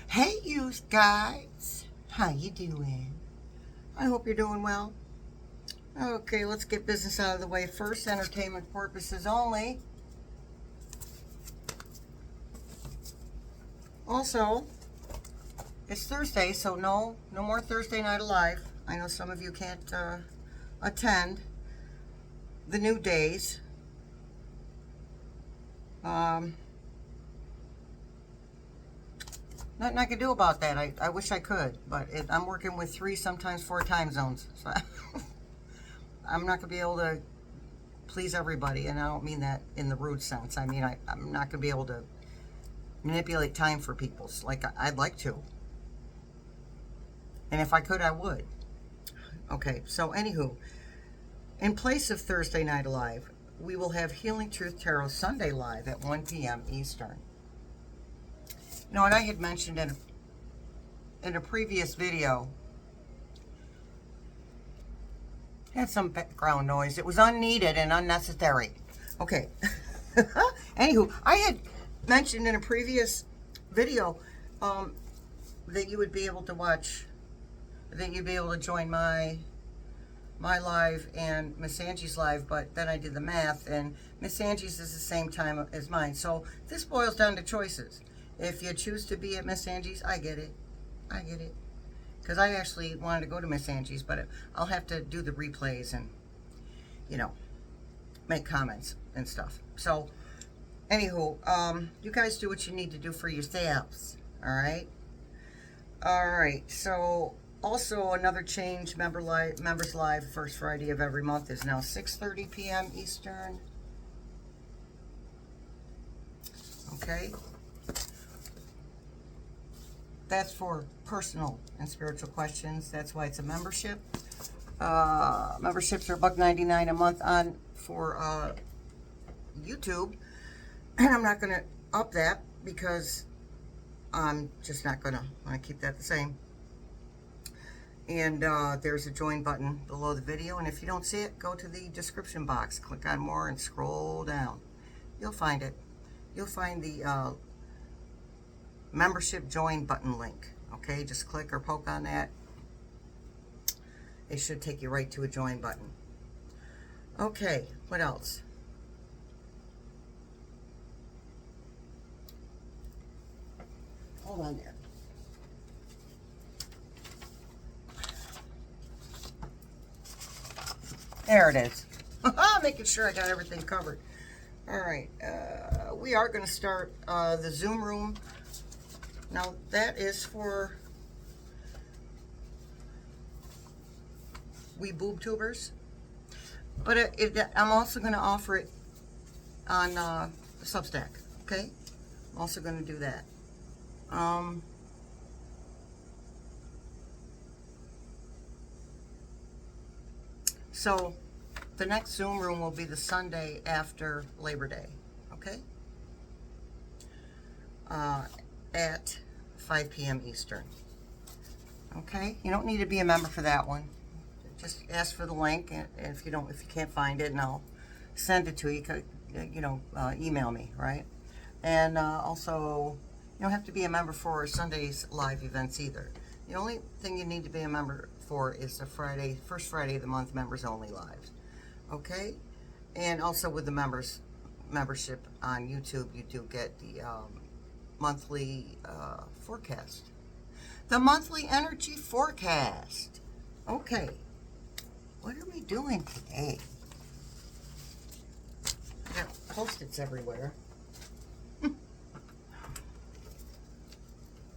Hey, you guys. How you doing? I hope you're doing well. Okay, let's get business out of the way first. Entertainment purposes only. Also, it's Thursday, so no more Thursday Night Alive. I know some of you can't attend the new days. Nothing I can do about that. I wish I could, but I'm working with 3, sometimes 4 time zones. So I'm not going to be able to please everybody, and I don't mean that in the rude sense. I mean, I'm not going to be able to manipulate time for people like I'd like to. And if I could, I would. Okay, so anywho, in place of Thursday Night Live, we will have Healing Truth Tarot Sunday Live at 1 p.m. Eastern. You know what I had mentioned in a previous video, had some background noise. It was unneeded and unnecessary. Okay. Anywho, I had mentioned in a previous video that you would be able to watch, that you'd be able to join my live and Miss Angie's live, but then I did the math, and Miss Angie's is the same time as mine. So this boils down to choices. If you choose to be at Miss Angie's, I get it. Because I actually wanted to go to Miss Angie's, but I'll have to do the replays and, make comments and stuff. So, anywho, you guys do what you need to do for yourselves, all right? All right, so also another change, Members Live, first Friday of every month is now 6:30 p.m. Eastern. Okay? That's for personal and spiritual questions. That's why it's a membership. Memberships are $1.99 a month for YouTube, and I'm not going to up that because I'm just not going to want to keep that the same. And there's a join button below the video, and if you don't see it, go to the description box, click on more, and scroll down. You'll find it. You'll find the membership join button link. Okay, just click or poke on that. It should take you right to a join button. Okay, what else? Hold on there. There it is. Making sure I got everything covered. All right, we are going to start the Zoom room. Now, that is for we boob tubers, but I'm also going to offer it on SUBSTACK, okay? I'm also going to do that. So the next Zoom room will be the Sunday after Labor Day, okay? At 5 p.m. Eastern. Okay, you don't need to be a member for that one. Just ask for the link, and if you can't find it, and I'll send it to you. Email me, right? And also, you don't have to be a member for Sunday's live events either. The only thing you need to be a member for is the first Friday of the month, members only lives. Okay, and also with the membership on YouTube, you do get the monthly forecast. The monthly energy forecast. Okay. What are we doing today? I got Post-its everywhere.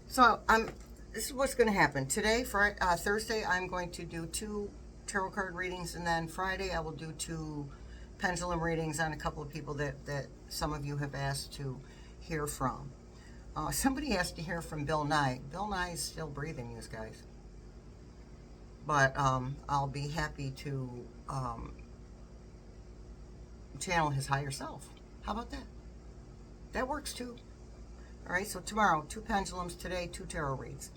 So this is what's going to happen. Today, Thursday, I'm going to do 2 tarot card readings, and then Friday I will do 2 pendulum readings on a couple of people that some of you have asked to hear from. Somebody asked to hear from Bill Nye. Bill Nye is still breathing, you guys. But I'll be happy to channel his higher self. How about that? That works too. All right, so tomorrow, 2 pendulums. Today, 2 tarot reads.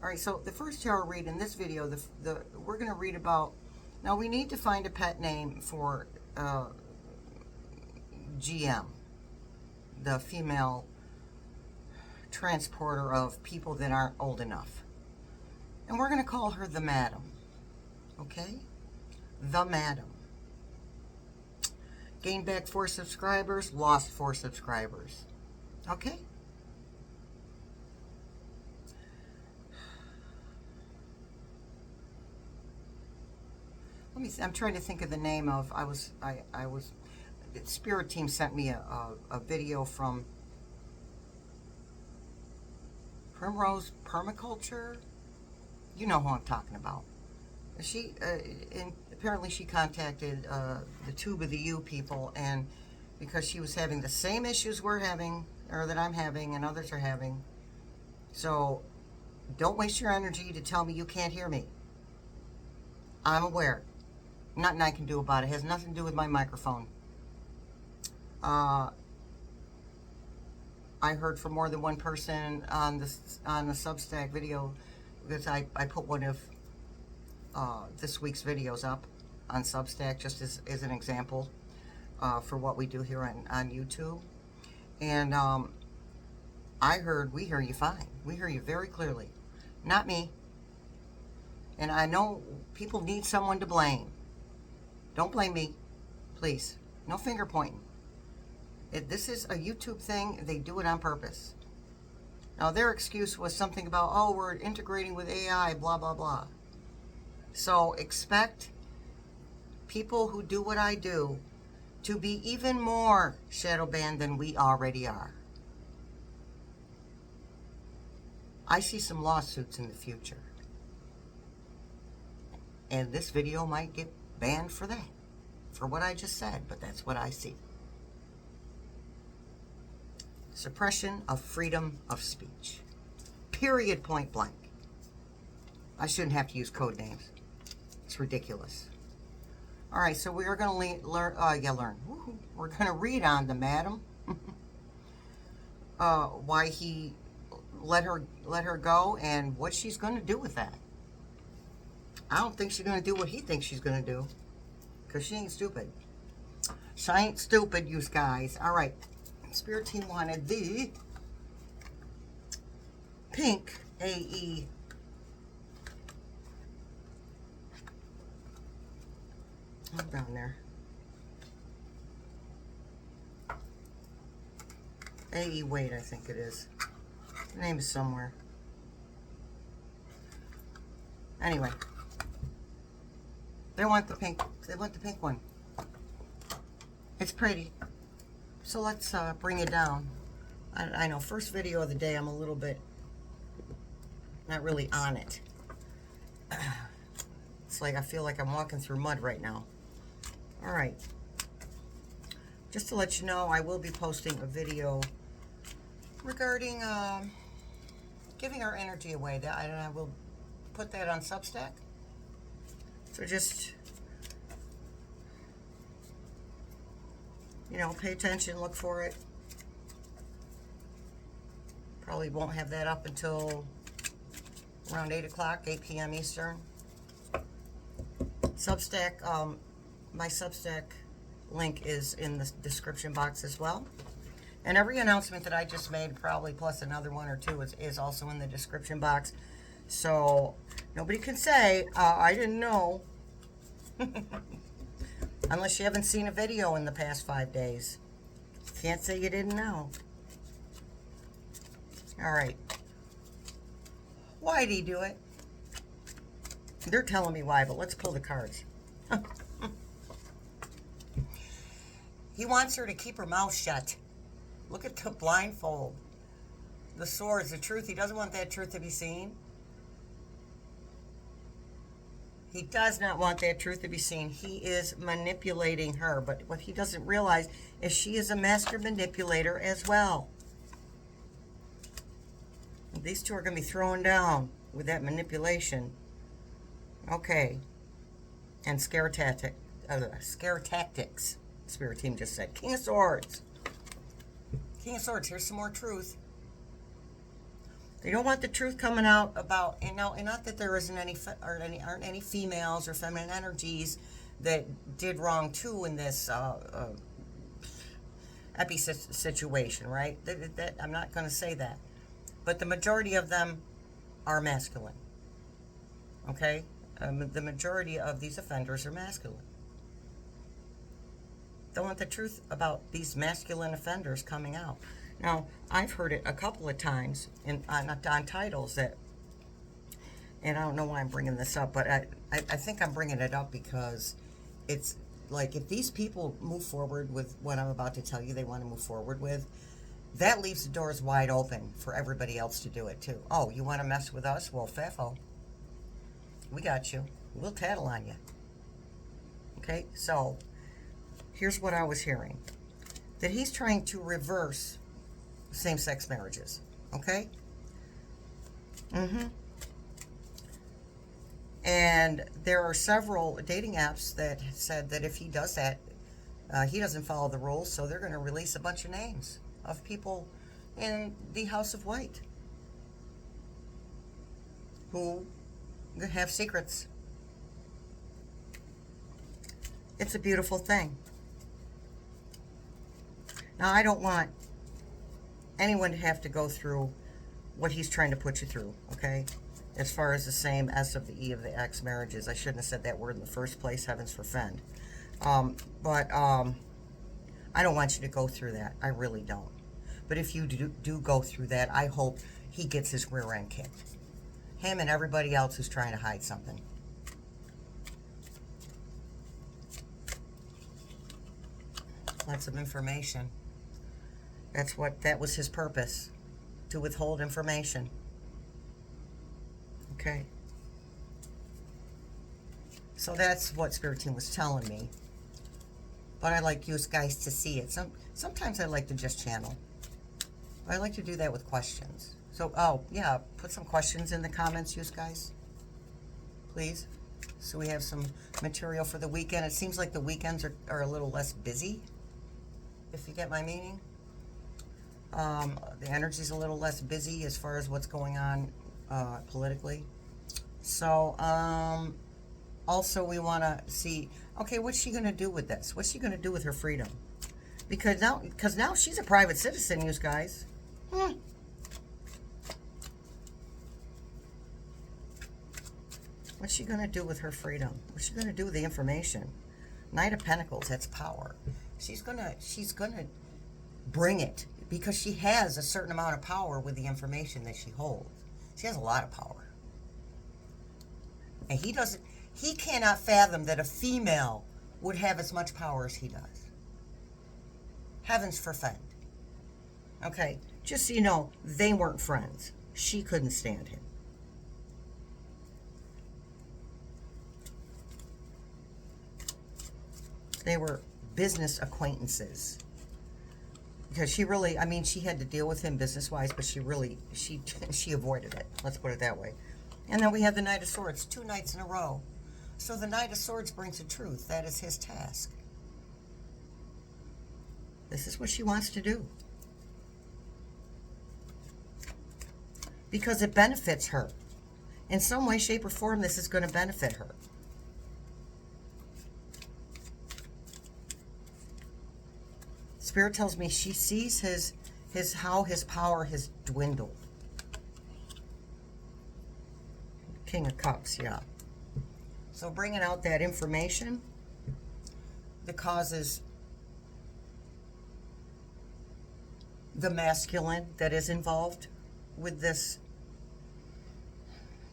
All right, so the first tarot read in this video, we're going to read about, now we need to find a pet name for GM, the female transporter of people that aren't old enough. And we're going to call her the Madam. Okay? The Madam. Gained back 4 subscribers, lost 4 subscribers. Okay? Let me see. I'm trying to think of the name of, the Spirit team sent me a video from Primrose Permaculture. You know who I'm talking about. She, apparently she contacted the Tube of the U people, and because she was having the same issues we're having, or that I'm having and others are having. So don't waste your energy to tell me you can't hear me. I'm aware. Nothing I can do about it. It has nothing to do with my microphone. I heard from more than one person on the Substack video, because I put one of this week's videos up on Substack just as an example for what we do here on YouTube. And I heard, we hear you fine. We hear you very clearly. Not me. And I know people need someone to blame. Don't blame me, please. No finger pointing. This is a YouTube thing. They do it on purpose. Now, their excuse was something about, oh, we're integrating with AI, blah, blah, blah. So expect people who do what I do to be even more shadow banned than we already are. I see some lawsuits in the future. And this video might get banned for that, for what I just said, but that's what I see. Suppression of freedom of speech. Period, point blank. I shouldn't have to use code names. It's ridiculous. All right, so we are going to learn. Woo-hoo. We're going to read on the Madam. Why he let her go and what she's going to do with that. I don't think she's going to do what he thinks she's going to do, because she ain't stupid. She ain't stupid, you guys. All right. Spirit team wanted the pink AE. Hold down there. AE Wade, I think it is. The name is somewhere. Anyway. They want the pink one. It's pretty. So let's bring it down. I know, first video of the day, I'm a little bit not really on it. It's like I feel like I'm walking through mud right now. All right. Just to let you know, I will be posting a video regarding giving our energy away. And I will put that on Substack. So just, you know, pay attention, look for it. Probably won't have that up until around 8 o'clock, 8 p.m. Eastern. Substack, my Substack link is in the description box as well. And every announcement that I just made, probably plus another one or two, is also in the description box. So nobody can say, I didn't know. Unless you haven't seen a video in the past 5 days. Can't say you didn't know. All right. Why'd he do it? They're telling me why, but let's pull the cards. He wants her to keep her mouth shut. Look at the blindfold. The swords, the truth. He doesn't want that truth to be seen. He does not want that truth to be seen. He is manipulating her. But what he doesn't realize is she is a master manipulator as well. These two are going to be throwing down with that manipulation. Okay. And scare tactics. Spirit team just said. King of Swords. King of Swords. Here's some more truth. They don't want the truth coming out about, and not that there isn't aren't any females or feminine energies that did wrong too in this epi situation, right? I'm not going to say that, but the majority of them are masculine. Okay? The majority of these offenders are masculine. Don't want the truth about these masculine offenders coming out. Now, I've heard it a couple of times on titles that, and I don't know why I'm bringing this up, but I think I'm bringing it up because it's like, if these people move forward with what I'm about to tell you they want to move forward with, that leaves the doors wide open for everybody else to do it too. Oh, you want to mess with us? Well, Fefo, we got you. We'll tattle on you. Okay, so here's what I was hearing. That he's trying to reverse same-sex marriages. Okay? And there are several dating apps that said that if he does that, he doesn't follow the rules, so they're going to release a bunch of names of people in the House of White who have secrets. It's a beautiful thing. Now, I don't want anyone to have to go through what he's trying to put you through, okay? As far as the same S of the E of the X marriages. I shouldn't have said that word in the first place. Heavens forfend. But I don't want you to go through that. I really don't. But if you do go through that, I hope he gets his rear end kicked. Him and everybody else who's trying to hide something. Lots of information. That was his purpose, to withhold information. Okay. So that's what Spirit Team was telling me. But I like you guys to see it. Sometimes I like to just channel. But I like to do that with questions. So, oh, yeah, put some questions in the comments, you guys. Please. So we have some material for the weekend. It seems like the weekends are a little less busy, if you get my meaning. The energy's a little less busy as far as what's going on politically. So, also we want to see, okay, what's she going to do with this? What's she going to do with her freedom? Because now she's a private citizen, you guys. What's she going to do with her freedom? What's she going to do with the information? Knight of Pentacles, that's power. She's gonna bring it, because she has a certain amount of power with the information that she holds. She has a lot of power. And he cannot fathom that a female would have as much power as he does. Heavens forfend. Okay, just so you know, they weren't friends. She couldn't stand him. They were business acquaintances. Because she really, I mean, she had to deal with him business-wise, but she avoided it. Let's put it that way. And then we have the Knight of Swords, 2 nights in a row. So the Knight of Swords brings the truth. That is his task. This is what she wants to do. Because it benefits her. In some way, shape, or form, this is going to benefit her. Spirit tells me she sees how his power has dwindled. King of Cups, yeah. So bringing out that information that causes the masculine that is involved with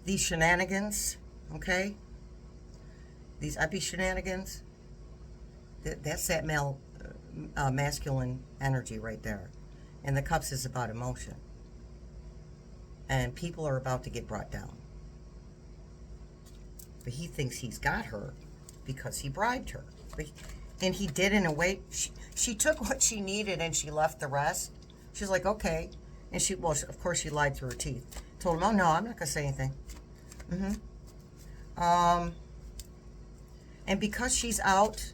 these shenanigans, okay? These epi shenanigans. That's that masculine energy right there. And the Cups is about emotion. And people are about to get brought down. But he thinks he's got her because he bribed her. And he did in a way, she took what she needed and she left the rest. She's like, okay. And of course she lied through her teeth. Told him, oh no, I'm not going to say anything. And because she's out,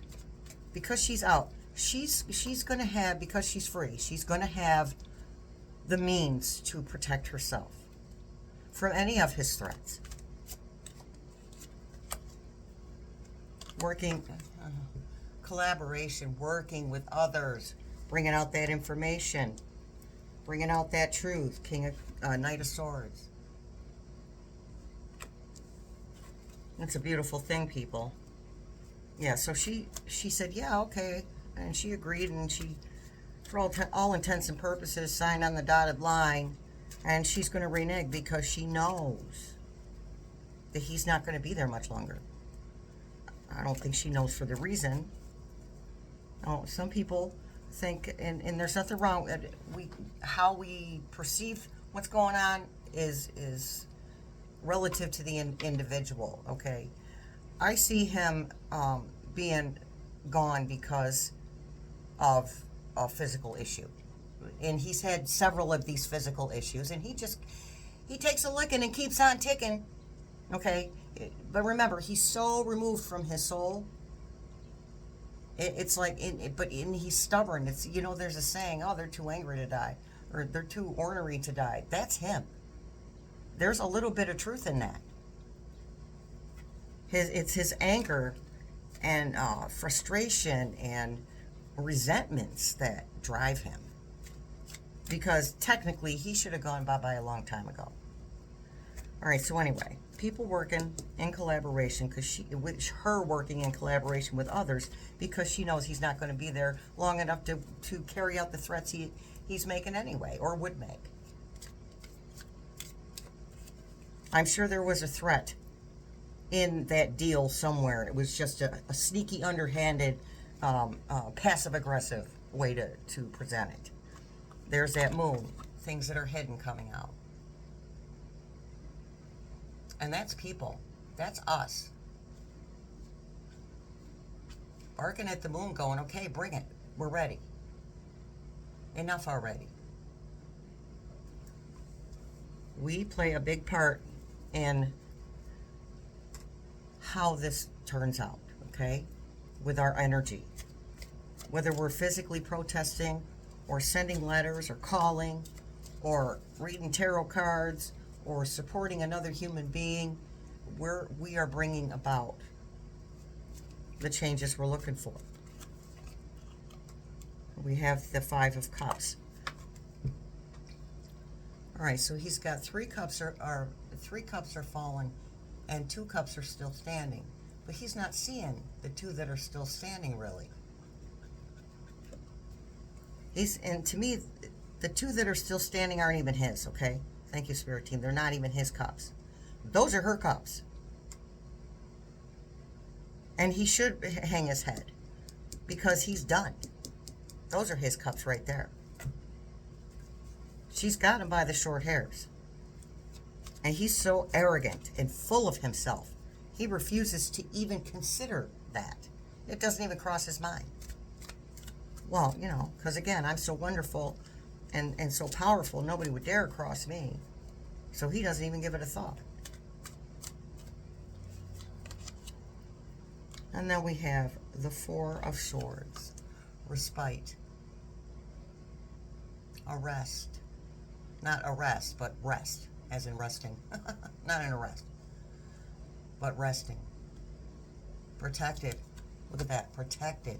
she's going to have, because she's free, she's going to have the means to protect herself from any of his threats. Working, collaboration, working with others, bringing out that information, bringing out that truth. King Knight of Swords. It's a beautiful thing, people. Yeah, so she said, yeah, okay. And she agreed, and she, for all intents and purposes, signed on the dotted line. And she's going to renege because she knows that he's not going to be there much longer. I don't think she knows for the reason. Oh, some people think, and there's nothing wrong. How we perceive what's going on is relative to the individual. Okay, I see him being gone because of a physical issue, and he's had several of these physical issues, and he takes a licking and keeps on ticking. Okay, but remember, he's so removed from his soul. It's like, he's stubborn. It's, there's a saying, oh, they're too angry to die, or they're too ornery to die. That's him. There's a little bit of truth in that. It's his anger and frustration and resentments that drive him. Because technically, he should have gone bye-bye a long time ago. All right, so anyway, people working in collaboration, her working in collaboration with others, because she knows he's not going to be there long enough to carry out the threats he's making anyway, or would make. I'm sure there was a threat in that deal somewhere. It was just a sneaky, underhanded, passive-aggressive way to present it. There's that moon, things that are hidden coming out. And that's people. That's us. Barking at the moon going, okay, bring it. We're ready. Enough already. We play a big part in how this turns out, okay? With our energy. Whether we're physically protesting, or sending letters, or calling, or reading tarot cards, or supporting another human being, we are bringing about the changes we're looking for. We have the Five of Cups. All right, so he's got 3 cups are 3 cups are fallen, and 2 cups are still standing. But he's not seeing the 2 that are still standing, really. And to me, the 2 that are still standing aren't even his, okay? Thank you, Spirit Team. They're not even his cups. Those are her cups. And he should hang his head, because he's done. Those are his cups right there. She's got him by the short hairs. And he's so arrogant and full of himself, he refuses to even consider that. It doesn't even cross his mind. Well, because again, I'm so wonderful and so powerful, nobody would dare cross me. So he doesn't even give it a thought. And then we have the Four of Swords. Respite. Arrest. Not arrest, but rest, as in resting. Not an arrest, but resting. Protected. Look at that, protected.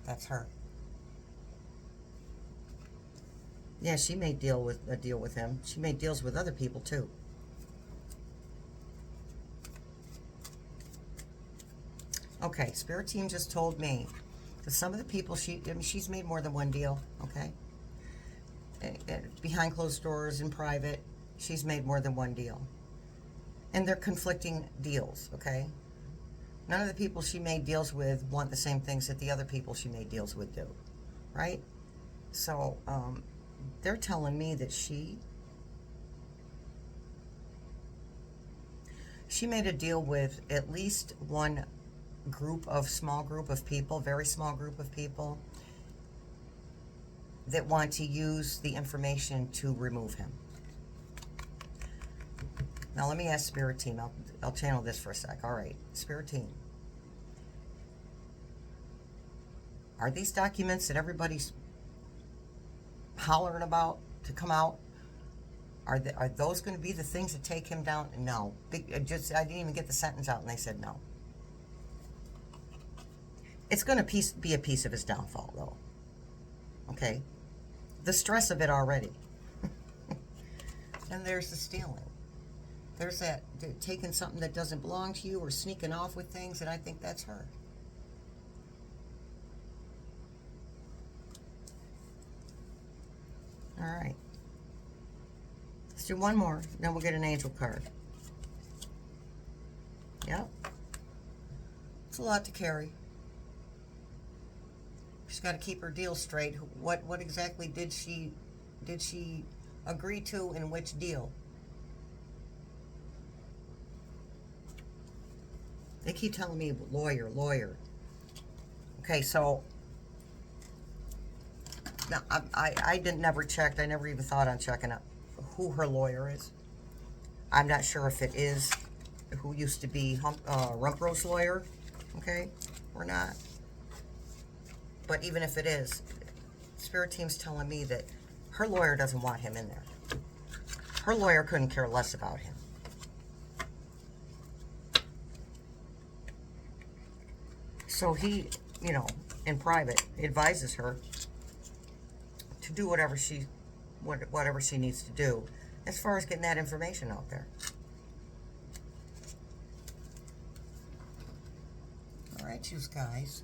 That's her. Yeah, she may deal with him. She may deals with other people too. Okay, Spirit Team just told me that some of the people she's made more than one deal. Okay, behind closed doors, in private, she's made more than one deal, and they're conflicting deals. Okay. None of the people she made deals with want the same things that the other people she made deals with do, right? So they're telling me that she made a deal with at least one small group of people, very small group of people, that want to use the information to remove him. Now let me ask Spirit Team. I'll channel this for a sec. All right, Spirit Team. Are these documents that everybody's hollering about to come out, are those going to be the things that take him down? No. I didn't even get the sentence out, and they said no. It's going to be a piece of his downfall, though. Okay? the stress of it already. And there's the stealing. There's that taking something that doesn't belong to you or sneaking off with things, and I think that's her. All right. Let's do one more, then we'll get an angel card. Yep. It's a lot to carry. She's got to keep her deal straight. What exactly did she agree to in which deal? They keep telling me lawyer, lawyer. Okay, so now I never checked. I never even thought on checking up who her lawyer is. I'm not sure if it is who used to be Rumpro's lawyer, okay, or not. But even if it is, Spirit Team's telling me that her lawyer doesn't want him in there. Her lawyer couldn't care less about him. So he, you know, in private, advises her to do whatever she needs to do as far as getting that information out there. All right, you guys.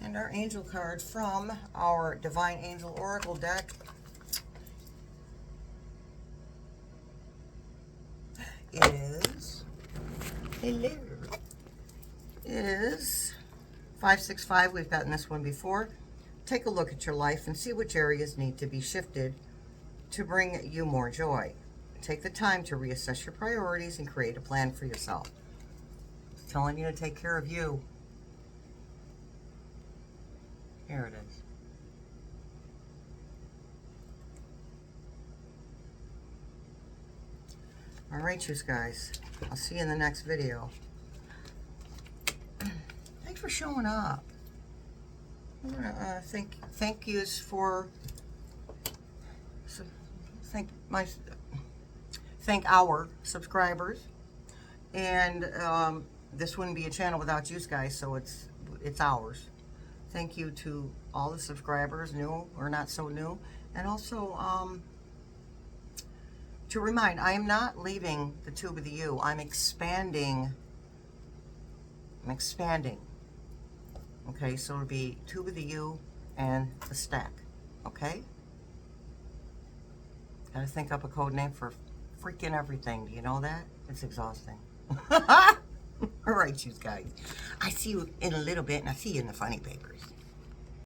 And our angel card from our Divine Angel Oracle deck is, hello, is 565. We've gotten this one before. Take a look at your life and see which areas need to be shifted to bring you more joy. Take the time to reassess your priorities and create a plan for yourself. It's telling you to take care of you. Here it is. All right, you guys. I'll see you in the next video. Thanks for showing up. I'm gonna thank yous for thank our subscribers, and this wouldn't be a channel without you guys, so it's ours. Thank you to all the subscribers, new or not so new, and also to remind, I am not leaving the Tube of the U. I'm expanding. Okay, so it'll be Tube of the U and the Stack. Okay? Gotta think up a code name for freaking everything. Do you know that? It's exhausting. All right, you guys. I see you in a little bit, and I see you in the funny papers.